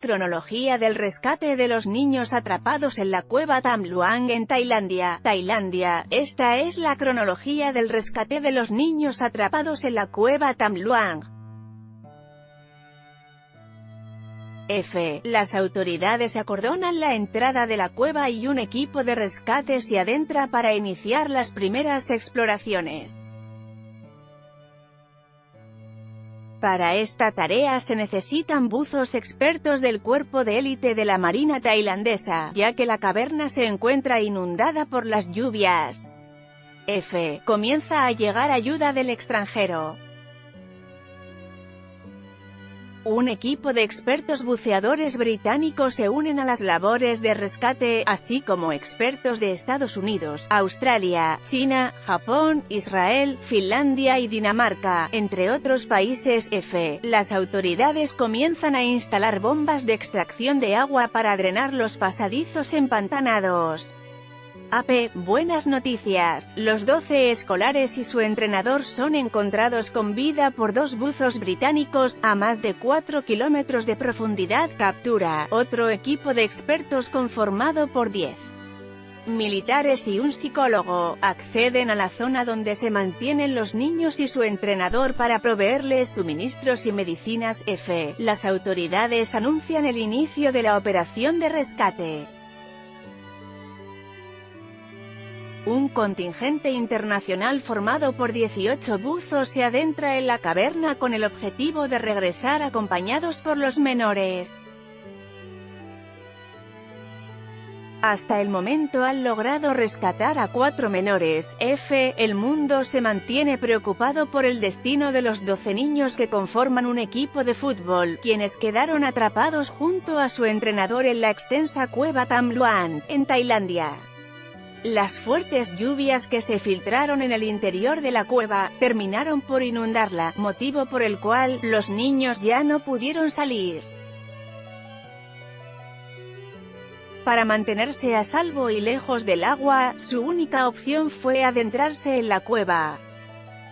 Cronología del rescate de los niños atrapados en la cueva Tham Luang en Tailandia. Esta es la cronología del rescate de los niños atrapados en la cueva Tham Luang. Las autoridades acordonan la entrada de la cueva y un equipo de rescate se adentra para iniciar las primeras exploraciones. Para esta tarea se necesitan buzos expertos del cuerpo de élite de la Marina tailandesa, ya que la caverna se encuentra inundada por las lluvias. Comienza a llegar ayuda del extranjero. Un equipo de expertos buceadores británicos se unen a las labores de rescate, así como expertos de Estados Unidos, Australia, China, Japón, Israel, Finlandia y Dinamarca, entre otros países. Las autoridades comienzan a instalar bombas de extracción de agua para drenar los pasadizos empantanados. Buenas noticias, los 12 escolares y su entrenador son encontrados con vida por dos buzos británicos, a más de 4 kilómetros de profundidad. Captura, otro equipo de expertos conformado por 10 militares y un psicólogo, acceden a la zona donde se mantienen los niños y su entrenador para proveerles suministros y medicinas. Las autoridades anuncian el inicio de la operación de rescate. Un contingente internacional formado por 18 buzos se adentra en la caverna con el objetivo de regresar acompañados por los menores. Hasta el momento han logrado rescatar a 4 menores. El mundo se mantiene preocupado por el destino de los 12 niños que conforman un equipo de fútbol, quienes quedaron atrapados junto a su entrenador en la extensa cueva Tham Luang, en Tailandia. Las fuertes lluvias que se filtraron en el interior de la cueva, terminaron por inundarla, motivo por el cual, los niños ya no pudieron salir. Para mantenerse a salvo y lejos del agua, su única opción fue adentrarse en la cueva.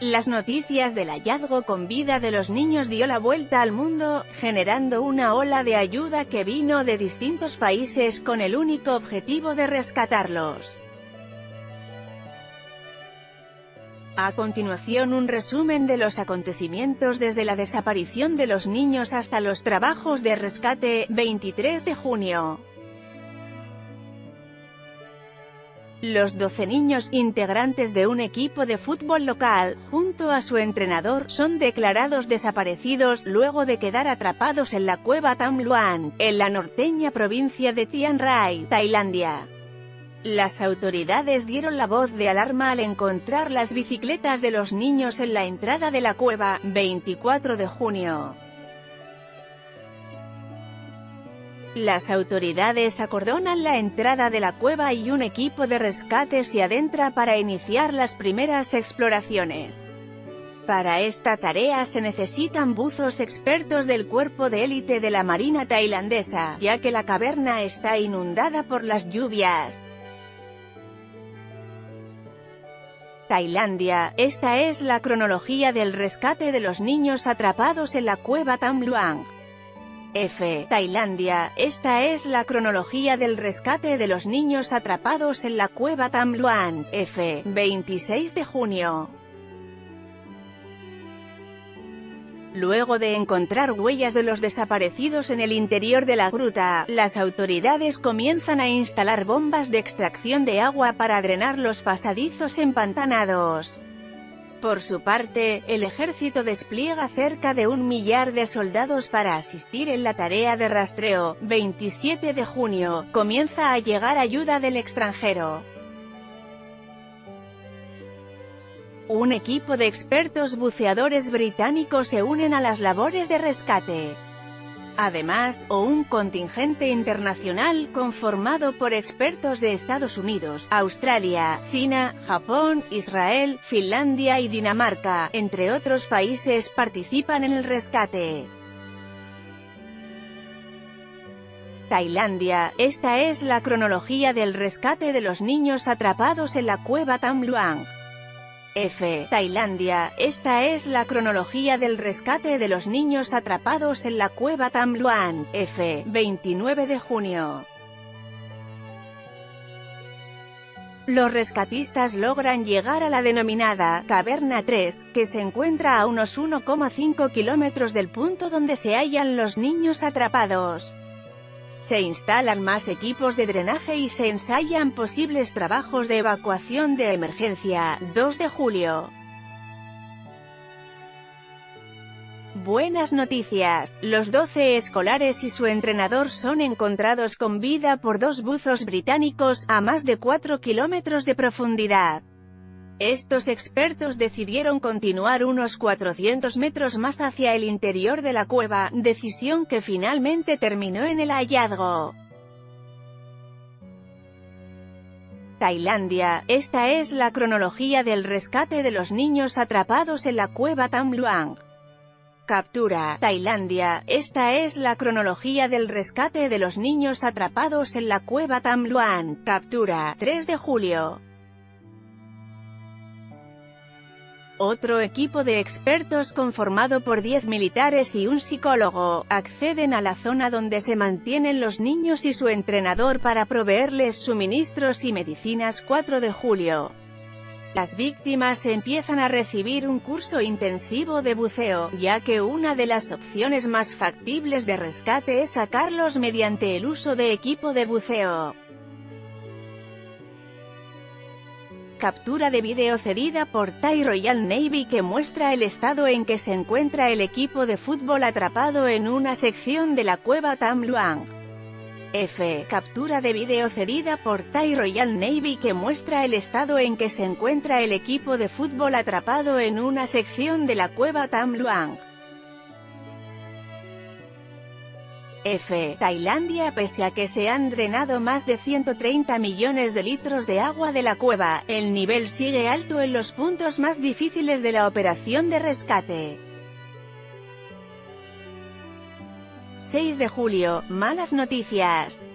Las noticias del hallazgo con vida de los niños dio la vuelta al mundo, generando una ola de ayuda que vino de distintos países con el único objetivo de rescatarlos. A continuación un resumen de los acontecimientos desde la desaparición de los niños hasta los trabajos de rescate. 23 de junio. Los 12 niños, integrantes de un equipo de fútbol local, junto a su entrenador, son declarados desaparecidos, luego de quedar atrapados en la cueva Tham Luang, en la norteña provincia de Chiang Rai, Tailandia. Las autoridades dieron la voz de alarma al encontrar las bicicletas de los niños en la entrada de la cueva. 24 de junio. Las autoridades acordonan la entrada de la cueva y un equipo de rescate se adentra para iniciar las primeras exploraciones. Para esta tarea se necesitan buzos expertos del cuerpo de élite de la Marina tailandesa, ya que la caverna está inundada por las lluvias. Tailandia, esta es la cronología del rescate de los niños atrapados en la cueva Tham Luang. Tailandia, esta es la cronología del rescate de los niños atrapados en la cueva Tham Luang. 26 de junio. Luego de encontrar huellas de los desaparecidos en el interior de la gruta, las autoridades comienzan a instalar bombas de extracción de agua para drenar los pasadizos empantanados. Por su parte, el ejército despliega cerca de 1 millar de soldados para asistir en la tarea de rastreo. 27 de junio, comienza a llegar ayuda del extranjero. Un equipo de expertos buceadores británicos se unen a las labores de rescate. Además, un contingente internacional conformado por expertos de Estados Unidos, Australia, China, Japón, Israel, Finlandia y Dinamarca, entre otros países, participan en el rescate. Tailandia, esta es la cronología del rescate de los niños atrapados en la cueva Tham Luang. F. Tailandia. Esta es la cronología del rescate de los niños atrapados en la cueva Tham Luang. F. 29 de junio. Los rescatistas logran llegar a la denominada Caverna 3, que se encuentra a unos 1,5 kilómetros del punto donde se hallan los niños atrapados. Se instalan más equipos de drenaje y se ensayan posibles trabajos de evacuación de emergencia. 2 de julio. Buenas noticias, los 12 escolares y su entrenador son encontrados con vida por 2 buzos británicos, a más de 4 kilómetros de profundidad. Estos expertos decidieron continuar unos 400 metros más hacia el interior de la cueva, decisión que finalmente terminó en el hallazgo. Tailandia. Esta es la cronología del rescate de los niños atrapados en la cueva Tham Luang. Captura. Tailandia. Esta es la cronología del rescate de los niños atrapados en la cueva Tham Luang. Captura. 3 de julio. Otro equipo de expertos conformado por 10 militares y un psicólogo, acceden a la zona donde se mantienen los niños y su entrenador para proveerles suministros y medicinas. 4 de julio. Las víctimas empiezan a recibir un curso intensivo de buceo, ya que una de las opciones más factibles de rescate es sacarlos mediante el uso de equipo de buceo. Captura de vídeo cedida por Thai Royal Navy que muestra el estado en que se encuentra el equipo de fútbol atrapado en una sección de la cueva Tham Luang. F. Captura de vídeo cedida por Thai Royal Navy que muestra el estado en que se encuentra el equipo de fútbol atrapado en una sección de la cueva Tham Luang. F. Tailandia. Pese a que se han drenado más de 130 millones de litros de agua de la cueva, el nivel sigue alto en los puntos más difíciles de la operación de rescate. 6 de julio. Malas noticias.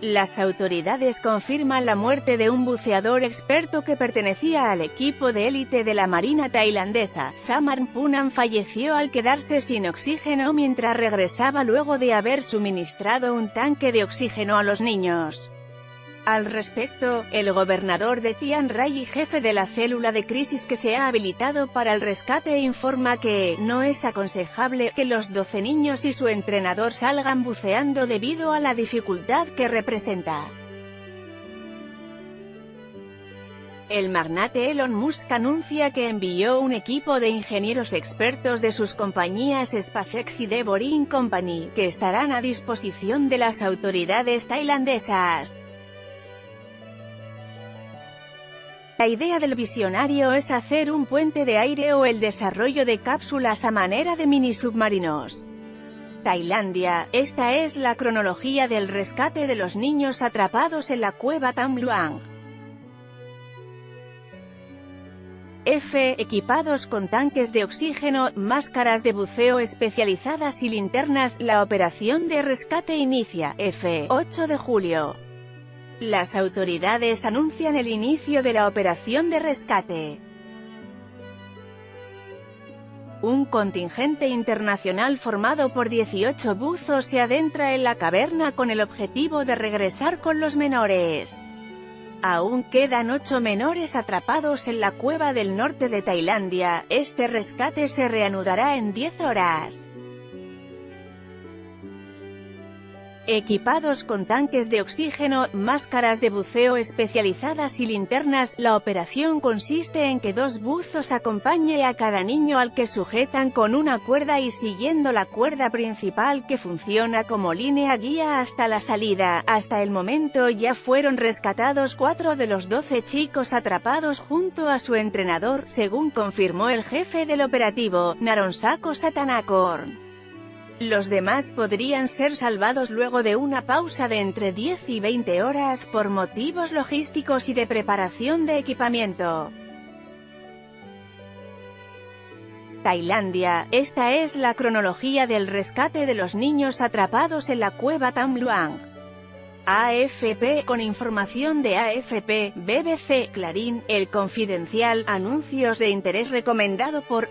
Las autoridades confirman la muerte de un buceador experto que pertenecía al equipo de élite de la Marina tailandesa. Samarnpunam falleció al quedarse sin oxígeno mientras regresaba luego de haber suministrado un tanque de oxígeno a los niños. Al respecto, el gobernador de Chiang Rai y jefe de la célula de crisis que se ha habilitado para el rescate informa que no es aconsejable que los 12 niños y su entrenador salgan buceando debido a la dificultad que representa. El magnate Elon Musk anuncia que envió un equipo de ingenieros expertos de sus compañías SpaceX y The Boring Company, que estarán a disposición de las autoridades tailandesas. La idea del visionario es hacer un puente de aire o el desarrollo de cápsulas a manera de mini submarinos. Tailandia. Esta es la cronología del rescate de los niños atrapados en la cueva Tham Luang. F. Equipados con tanques de oxígeno, máscaras de buceo especializadas y linternas, la operación de rescate inicia. F. 8 de julio. Las autoridades anuncian el inicio de la operación de rescate. Un contingente internacional formado por 18 buzos se adentra en la caverna con el objetivo de regresar con los menores. Aún quedan 8 menores atrapados en la cueva del norte de Tailandia. Este rescate se reanudará en 10 horas. Equipados con tanques de oxígeno, máscaras de buceo especializadas y linternas, la operación consiste en que 2 buzos acompañen a cada niño al que sujetan con una cuerda y siguiendo la cuerda principal que funciona como línea guía hasta la salida. Hasta el momento ya fueron rescatados 4 de los 12 chicos atrapados junto a su entrenador, según confirmó el jefe del operativo, Naronsako Satanakorn. Los demás podrían ser salvados luego de una pausa de entre 10 y 20 horas por motivos logísticos y de preparación de equipamiento. Tailandia. Esta es la cronología del rescate de los niños atrapados en la cueva Tham Luang. AFP, con información de AFP, BBC, Clarín, El Confidencial, anuncios de interés recomendado por